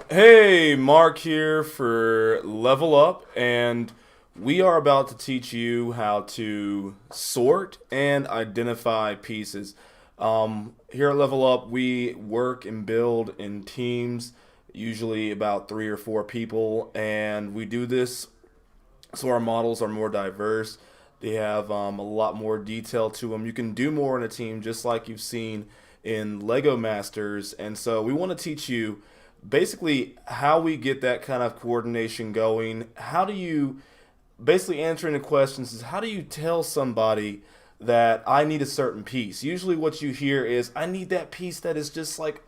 Hey, Mark here for Level Up, and we are about to teach you how to sort and identify pieces. Here at Level Up, we work and build in teams, usually about 3 or 4 people, and we do this so our models are more diverse. They have a lot more detail to them. You can do more in a team, just like you've seen in Lego Masters. And so we want to teach you basically how we get that kind of coordination going. How do you basically answering the questions is how do you tell somebody that I need a certain piece? Usually what you hear is I need that piece that is just like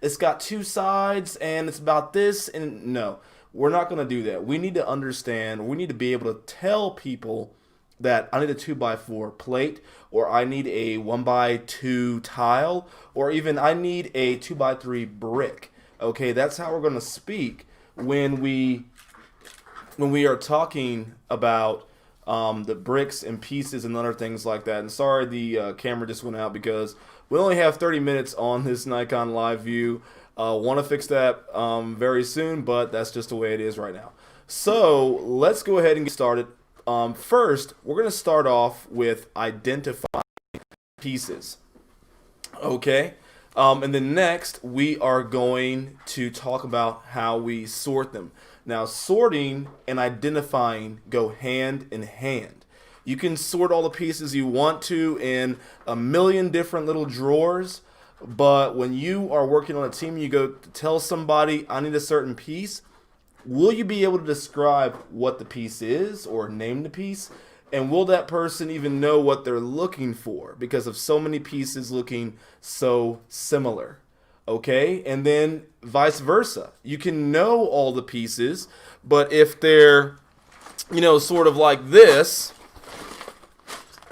it's got two sides and it's about this, and no. We're not going to do that. We need to understand, we need to be able to tell people that I need a 2x4 plate, or I need a 1x2 tile, or even I need a 2x3 brick. Okay, that's how we're going to speak when we are talking about the bricks and pieces and other things like that. And sorry, the camera just went out because we only have 30 minutes on this Nikon Live View. Want to fix that very soon, but that's just the way it is right now. So let's go ahead and get started. First, we're going to start off with identifying pieces. Okay. And then next, we are going to talk about how we sort them. Now, sorting and identifying go hand in hand. You can sort all the pieces you want to in a million different little drawers, but when you are working on a team, you go to tell somebody, I need a certain piece. Will you be able to describe what the piece is or name the piece? And will that person even know what they're looking for because of so many pieces looking so similar? Okay, and then vice versa. You can know all the pieces, but if they're, sort of like this,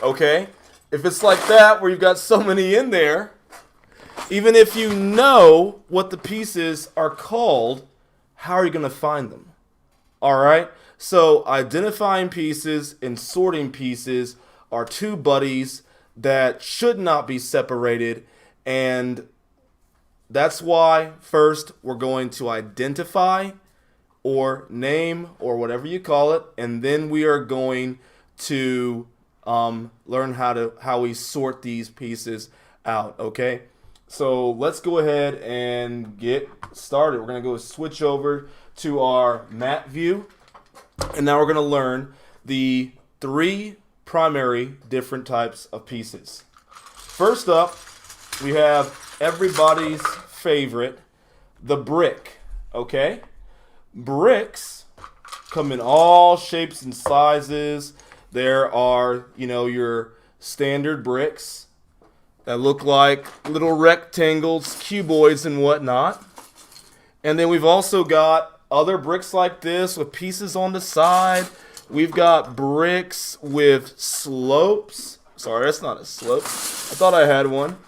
okay, if it's like that where you've got so many in there, even if you know what the pieces are called, how are you going to find them? All right. So identifying pieces and sorting pieces are two buddies that should not be separated. And that's why first we're going to identify or name or whatever you call it. And then we are going to learn how we sort these pieces out. Okay. So let's go ahead and get started. We're going to go switch over to our map view. And now we're going to learn the three primary different types of pieces. First up, we have everybody's favorite, the brick. Okay? Bricks come in all shapes and sizes. There are, your standard bricks that look like little rectangles, cuboids, and whatnot. And then we've also got other bricks like this with pieces on the side. We've got bricks with slopes. Sorry, that's not a slope. I thought I had one.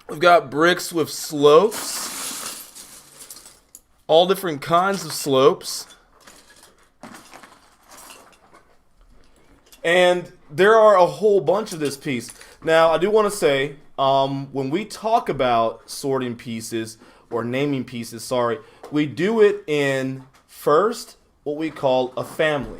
We've got bricks with slopes. All different kinds of slopes. And there are a whole bunch of this piece. Now, I do want to say, when we talk about sorting pieces or naming pieces, we do it in first what we call a family.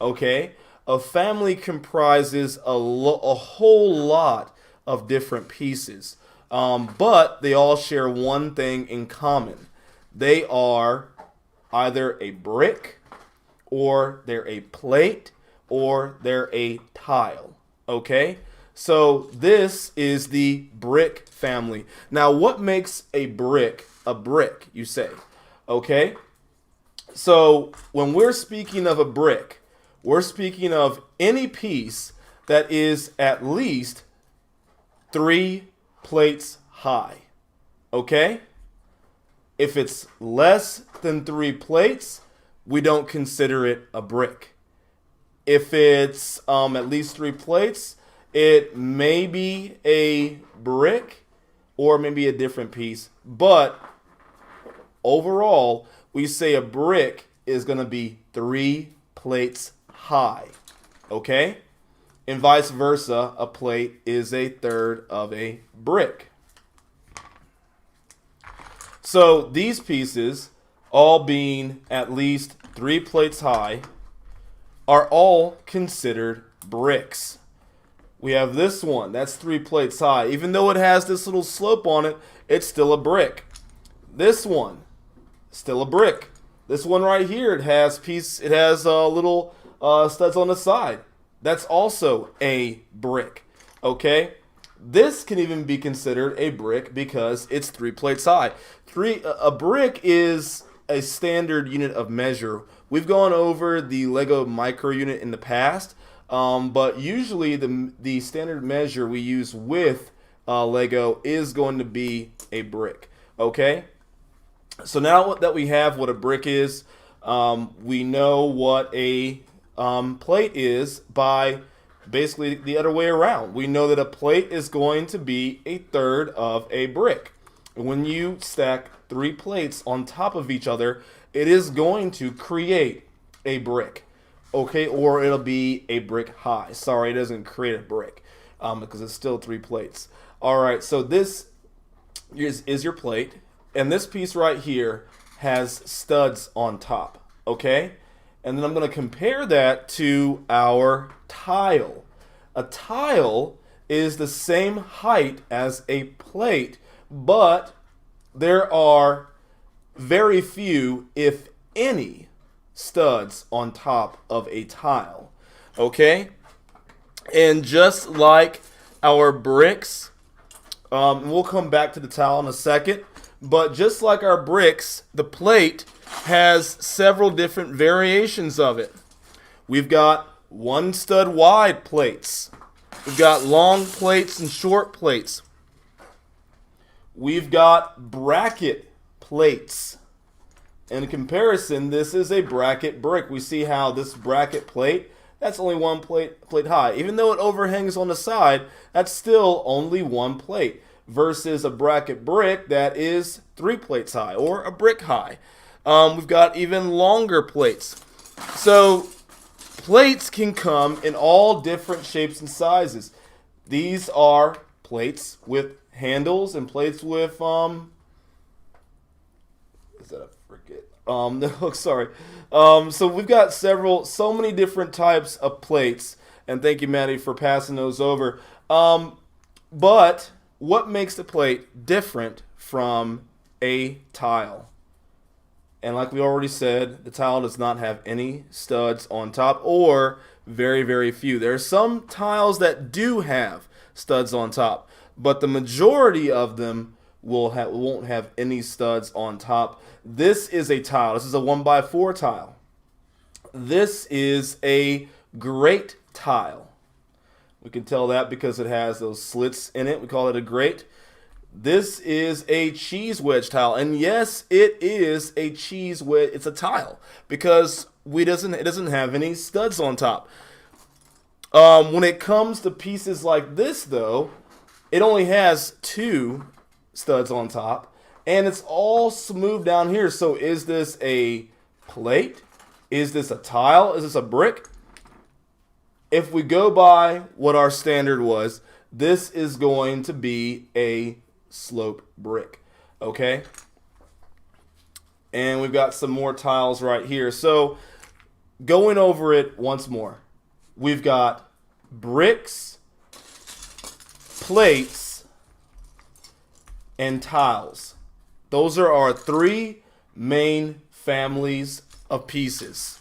Okay? A family comprises a whole lot of different pieces, but they all share one thing in common. They are either a brick, or they're a plate, or they're a tile. Okay? So this is the brick family. Now, what makes a brick, you say? Okay? So when we're speaking of a brick, we're speaking of any piece that is at least 3 plates high. Okay? If it's less than 3 plates, we don't consider it a brick. If it's at least 3 plates, it may be a brick or maybe a different piece. But overall, we say a brick is going to be 3 plates high. Okay? And vice versa, a plate is a third of a brick. So these pieces, all being at least 3 plates high, are all considered bricks. We have this one, that's 3 plates high. Even though it has this little slope on it, it's still a brick. This one, still a brick. This one right here, it has little studs on the side. That's also a brick. Okay? This can even be considered a brick because it's 3 plates high. A brick is a standard unit of measure. We've gone over the Lego micro unit in the past, but usually the standard measure we use with Lego is going to be a brick. Okay? So now that we have what a brick is, we know what a plate is by basically the other way around. We know that a plate is going to be a third of a brick. When you stack 3 plates on top of each other, it is going to create a brick. Okay, or it'll be a brick high. Sorry, it doesn't create a brick because it's still 3 plates. All right, so this is your plate, and this piece right here has studs on top. Okay, and then I'm going to compare that to our tile. A tile is the same height as a plate, but there are very few, if any, studs on top of a tile. Okay? And just like our bricks, we'll come back to the tile in a second, but just like our bricks, the plate has several different variations of it. We've got 1 stud wide plates. We've got long plates and short plates. We've got bracket plates. In comparison, this is a bracket brick. We see how this bracket plate, that's only 1 plate high. Even though it overhangs on the side, that's still only 1 plate versus a bracket brick that is 3 plates high or a brick high. We've got even longer plates. So plates can come in all different shapes and sizes. These are plates with handles and plates with is that a frigate? No, sorry. So we've got so many different types of plates, and thank you, Maddie, for passing those over. But what makes the plate different from a tile? And like we already said, the tile does not have any studs on top, or very, very few. There are some tiles that do have studs on top, but the majority of them won't have any studs on top. This is a tile. This is a 1x4 tile. This is a grate tile. We can tell that because it has those slits in it. We call it a grate. This is a cheese wedge tile, and yes, it is a cheese wedge. It's a tile because it doesn't have any studs on top. When it comes to pieces like this, though, it only has 2 studs on top, and it's all smooth down here. So is this a plate? Is this a tile? Is this a brick? If we go by what our standard was, this is going to be a slope brick. Okay? And we've got some more tiles right here. So going over it once more, we've got bricks, plates, and tiles. Those are our 3 main families of pieces.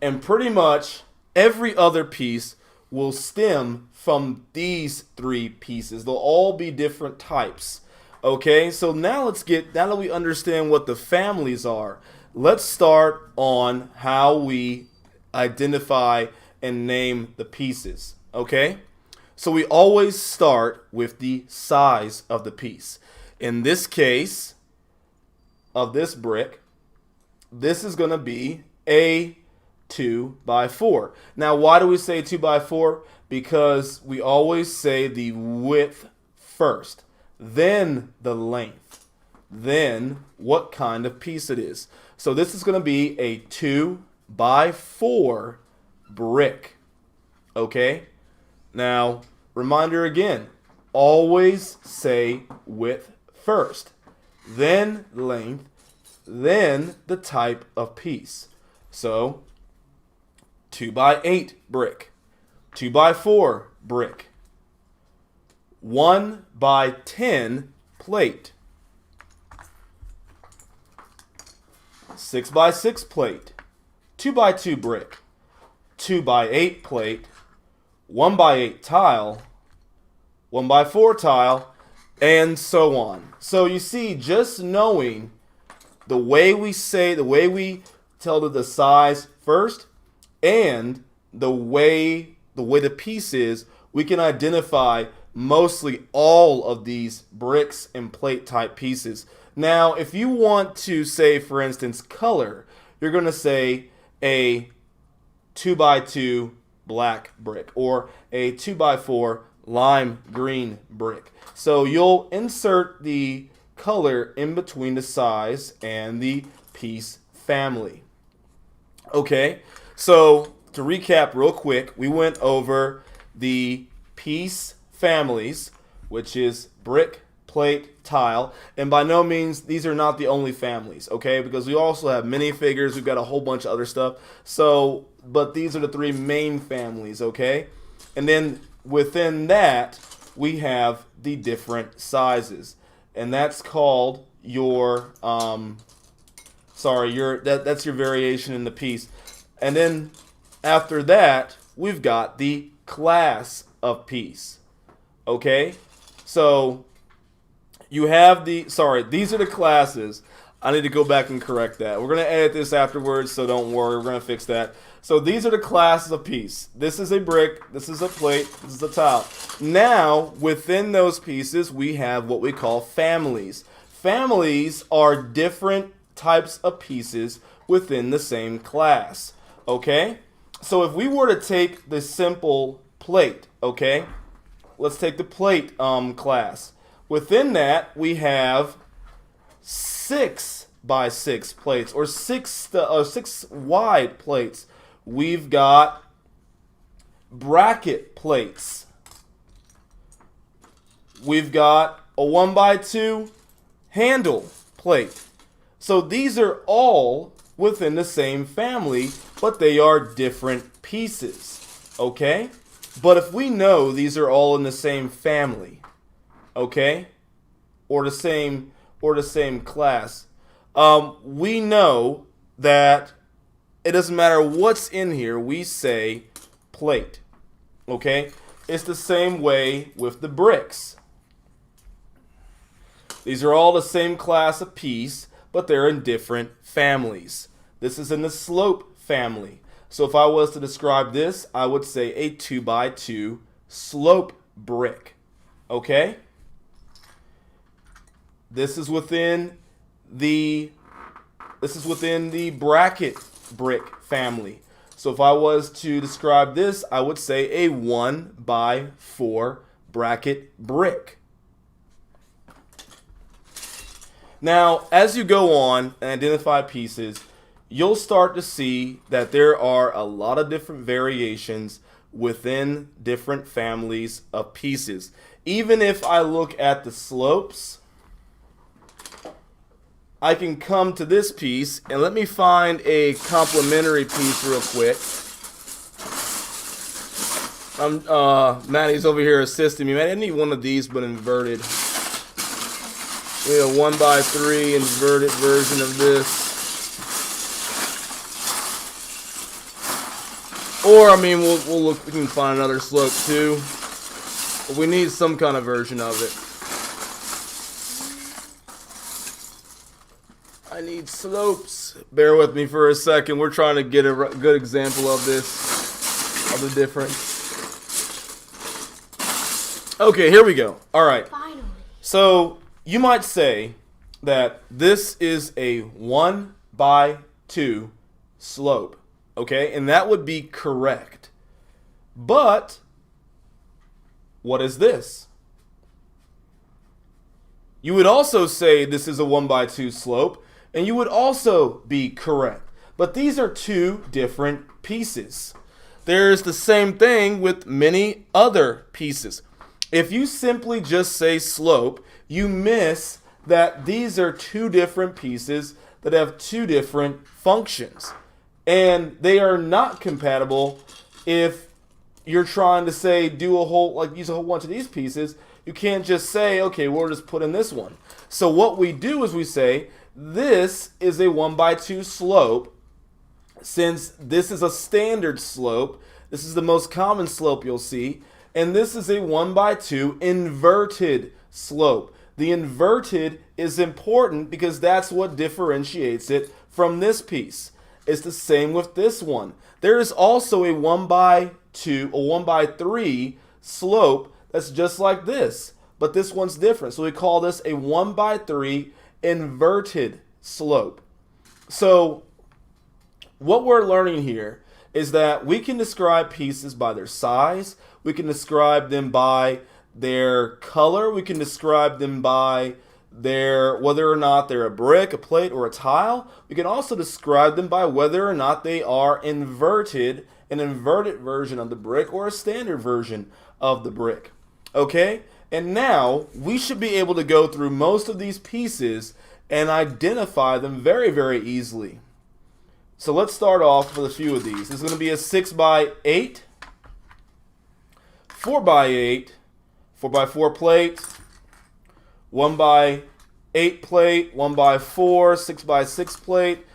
And pretty much every other piece will stem from these 3 pieces. They'll all be different types. Okay, so now that we understand what the families are, let's start on how we identify and name the pieces. Okay, so we always start with the size of the piece. In this case of this brick, this is going to be a 2x4. Now, why do we say 2x4? Because we always say the width first, then the length, then what kind of piece it is. So this is going to be a 2x4 brick. Okay? Now, reminder again, always say width first, then length, then the type of piece. So 2x8 brick, 2x4 brick, 1x10 plate, 6x6 plate, 2x2 brick, 2x8 plate, 1x8 tile, 1x4 tile, and so on. So you see, just knowing the way we tell the size first, and the way the piece is, we can identify mostly all of these bricks and plate type pieces. Now, if you want to say, for instance, color, you're going to say a 2x2 black brick or a 2x4 lime green brick. So you'll insert the color in between the size and the piece family. Okay, so to recap real quick, we went over the piece families, which is brick, plate, tile, and by no means these are not the only families, okay, because we also have minifigures, we've got a whole bunch of other stuff, so but these are the three main families, okay, and then within that we have the different sizes, and that's called your that's your variation in the piece. And then after that, we've got the class of piece. Okay? So you have these are the classes. I need to go back and correct that. We're going to edit this afterwards, so don't worry. We're going to fix that. So these are the classes of piece. This is a brick, this is a plate, this is a tile. Now, within those pieces, we have what we call families. Families are different types of pieces within the same class. Okay? So if we were to take the simple plate, okay? Let's take the plate class. Within that, we have 6x6 plates, or six wide plates. We've got bracket plates. We've got a 1x2 handle plate. So these are all within the same family, but they are different pieces. Okay? But if we know these are all in the same family, okay, or the same class, we know that it doesn't matter what's in here, we say plate. Okay? It's the same way with the bricks. These are all the same class of piece, but they're in different families. This is in the slope family. So if I was to describe this, I would say a 2x2 slope brick. Okay? This is within the bracket brick family. So if I was to describe this, I would say a 1x4 bracket brick. Now, as you go on and identify pieces, you'll start to see that there are a lot of different variations within different families of pieces. Even if I look at the slopes, I can come to this piece, and let me find a complementary piece real quick. Maddie's over here assisting me. Man, I need one of these but inverted. We have a 1x3 inverted version of this. Or, I mean, we'll look, we can find another slope too. But we need some kind of version of it. I need slopes. Bear with me for a second. We're trying to get a good example of this, of the difference. Okay, here we go. All right. Finally. So you might say that this is a 1x2 slope. Okay, and that would be correct. But what is this? You would also say this is a 1x2 slope, and you would also be correct. But these are two different pieces. There's the same thing with many other pieces. If you simply just say slope, you miss that these are two different pieces that have two different functions. And they are not compatible if you're trying to say use a whole bunch of these pieces. You can't just say, okay, we'll just put in this one. So what we do is we say, this is a 1x2 slope. Since this is a standard slope, this is the most common slope you'll see, and this is a 1x2 inverted slope. The inverted is important because that's what differentiates it from this piece. It's the same with this one. There is also a 1x2, a 1x3 slope that's just like this, but this one's different. So we call this a 1x3 inverted slope. So what we're learning here is that we can describe pieces by their size, we can describe them by their color, we can describe them by whether or not they're a brick, a plate, or a tile. We can also describe them by whether or not they are inverted, an inverted version of the brick or a standard version of the brick. Okay? And now we should be able to go through most of these pieces and identify them very, very easily. So let's start off with a few of these. This is going to be a 6x8, 4x8, 4x4 plate, 1x8 plate, 1x4, 6x6 plate,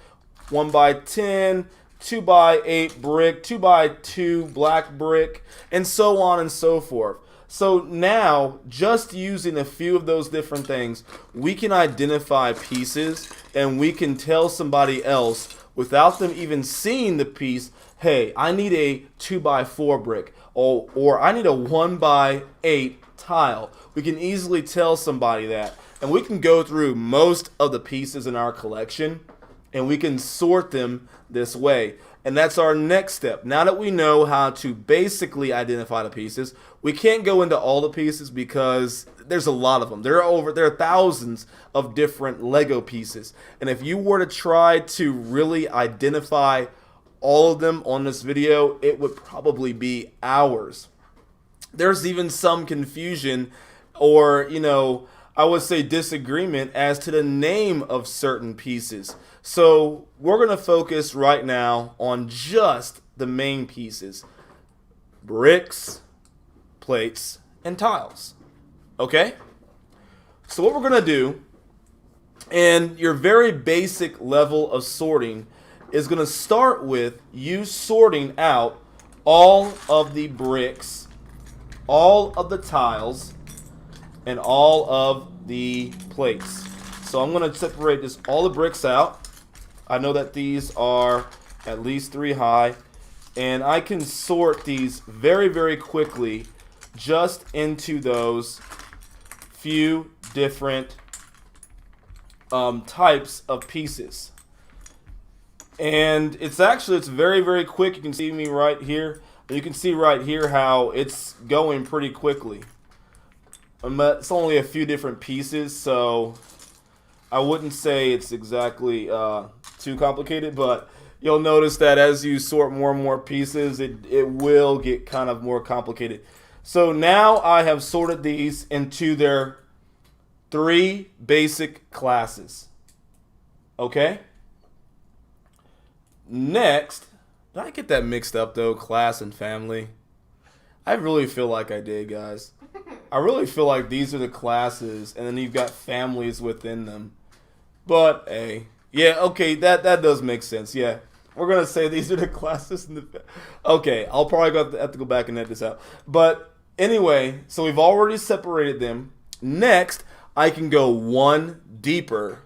1x10, 2x8 brick, 2x2 black brick, and so on and so forth. So now, just using a few of those different things, we can identify pieces and we can tell somebody else without them even seeing the piece, hey, I need a 2x4 brick, or I need a 1x8 tile. We can easily tell somebody that, and we can go through most of the pieces in our collection and we can sort them this way. And that's our next step. Now that we know how to basically identify the pieces, we can't go into all the pieces because there's a lot of them. There are thousands of different Lego pieces. And if you were to try to really identify all of them on this video, it would probably be hours. There's even some confusion or, I would say disagreement as to the name of certain pieces. So we're going to focus right now on just the main pieces: bricks, plates, and tiles. Okay? So what we're going to do, and your very basic level of sorting, is going to start with you sorting out all of the bricks, all of the tiles, and all of the plates. So I'm going to separate all the bricks out. I know that these are at least 3 high, and I can sort these very, very quickly just into those few different types of pieces. And it's very, very quick. You can see me right here. You can see right here how it's going pretty quickly. It's only a few different pieces, so I wouldn't say it's exactly too complicated, but you'll notice that as you sort more and more pieces, it will get kind of more complicated. So now I have sorted these into their 3 basic classes. Okay? Next, did I get that mixed up though, class and family? I really feel like I did, guys. I really feel like these are the classes, and then you've got families within them. But, hey, yeah, okay, that does make sense, yeah. We're going to say these are the classes. Okay, I'll probably have to go back and edit this out. But, anyway, so we've already separated them. Next, I can go one deeper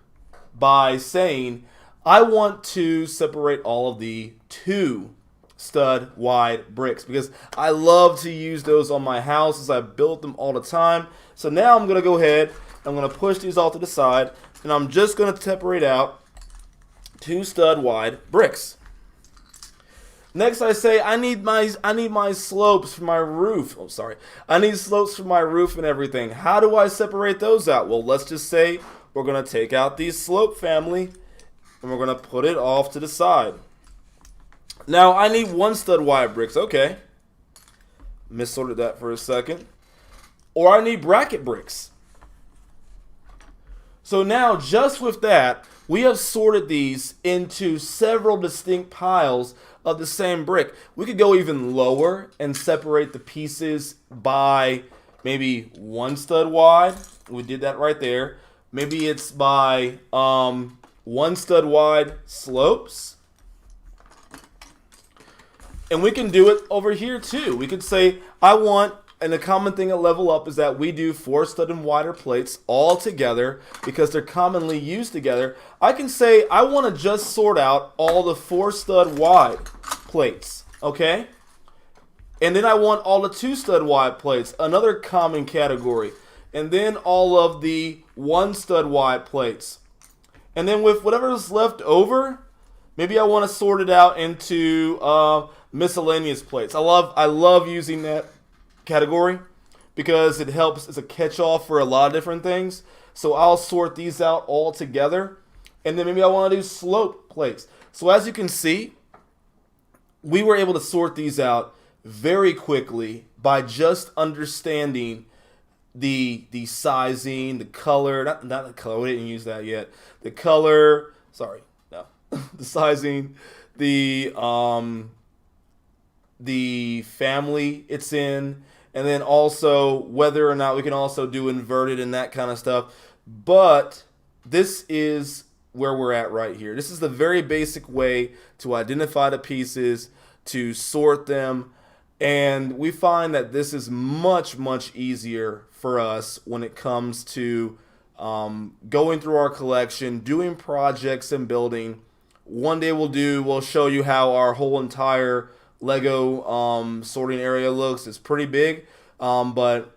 by saying I want to separate all of the 2 stud wide bricks because I love to use those on my houses. I build them all the time. So now I'm going to go ahead, I'm going to push these all to the side, and I'm just going to separate out 2 stud wide bricks. Next I say I need my slopes for my roof. Oh, sorry. I need slopes for my roof and everything. How do I separate those out? Well, let's just say we're going to take out the slope family and we're going to put it off to the side. Now, I need 1 stud wide bricks. Okay. Missorted that for a second. Or I need bracket bricks. So now, just with that, we have sorted these into several distinct piles of the same brick. We could go even lower and separate the pieces by maybe 1 stud wide. We did that right there. Maybe it's by 1 stud wide slopes. And we can do it over here too. We could say, I want, and the common thing at Level Up is that we do 4 stud and wider plates all together because they're commonly used together. I can say I want to just sort out all the 4 stud wide plates, okay? And then I want all the 2 stud wide plates, another common category. And then all of the 1 stud wide plates. And then with whatever's left over, maybe I want to sort it out into miscellaneous plates. I love using that category because it helps as a catch-all for a lot of different things. So I'll sort these out all together. And then maybe I want to do slope plates. So as you can see, we were able to sort these out very quickly by just understanding the sizing, the color, not the color, we didn't use that yet. The color, sorry, no. The sizing, the family it's in, and then also whether or not we can also do inverted and that kind of stuff. But this is where we're at right here. This is the very basic way to identify the pieces, to sort them, and we find that this is much, much easier for us when it comes to going through our collection, doing projects and building. One day we'll show you how our whole entire Lego sorting area looks. It's pretty big, but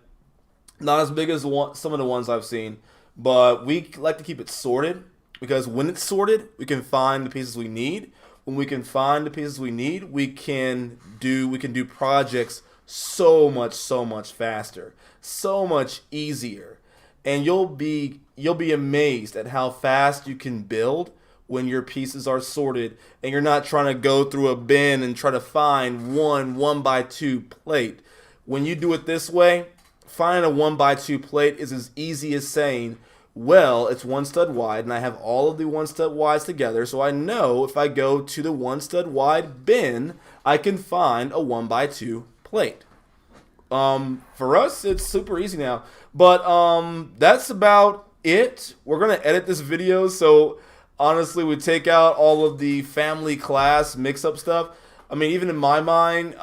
not as big as some of the ones I've seen. But we like to keep it sorted because when it's sorted, we can find the pieces we need. When we can find the pieces we need, we can do projects so much faster, so much easier, and you'll be amazed at how fast you can build when your pieces are sorted and you're not trying to go through a bin and try to find one 1x2 plate. When you do it this way, finding a 1x2 plate is as easy as saying, well, it's 1 stud wide and I have all of the 1 stud wides together, so I know if I go to the 1 stud wide bin, I can find a 1x2 plate. For us, it's super easy now. But that's about it. We're going to edit this video, so honestly, we take out all of the family class mix-up stuff. I mean, even in my mind,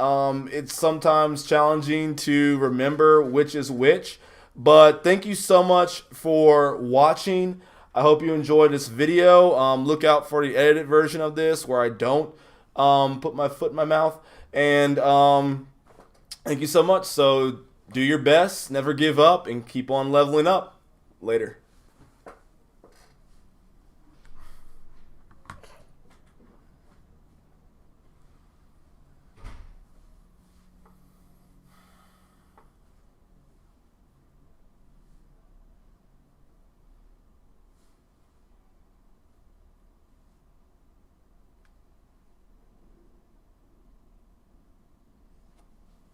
it's sometimes challenging to remember which is which. But thank you so much for watching. I hope you enjoyed this video. Look out for the edited version of this where I don't put my foot in my mouth. And thank you so much. So do your best, never give up, and keep on leveling up. Later.